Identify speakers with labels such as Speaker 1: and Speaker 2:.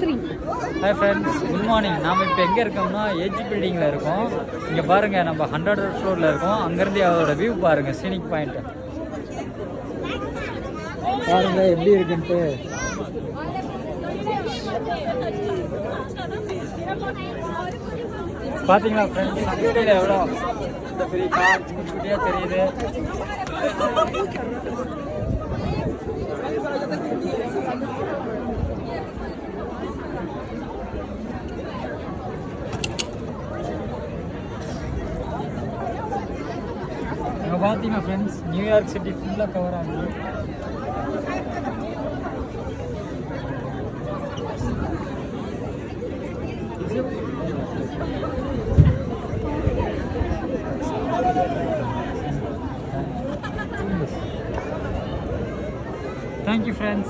Speaker 1: Hi friends, good morning. நாம் இப்போ எங்கே இருக்கோம்னா ஏஜி பில்டிங்கில் இருக்கோம். இங்கே பாருங்கள், நம்ம 100th ஃப்ளோரில் இருக்கோம். அங்கேருந்து அதோட வியூ பாருங்கள், சீனிக் பாயிண்ட் பாருங்கள் எப்படி இருக்குன்ட்டு. பார்த்தீங்களா ஃப்ரெண்ட்ஸ், கீழே எவ்வளோ பெரிய கார் குட்டி குட்டியாக தெரியுது. அங்கே பார்த்தீங்கன்னா ஃப்ரெண்ட்ஸ், நியூயார்க் சிட்டி ஃபுல்லாக கவர் ஆகுது. Thank you friends.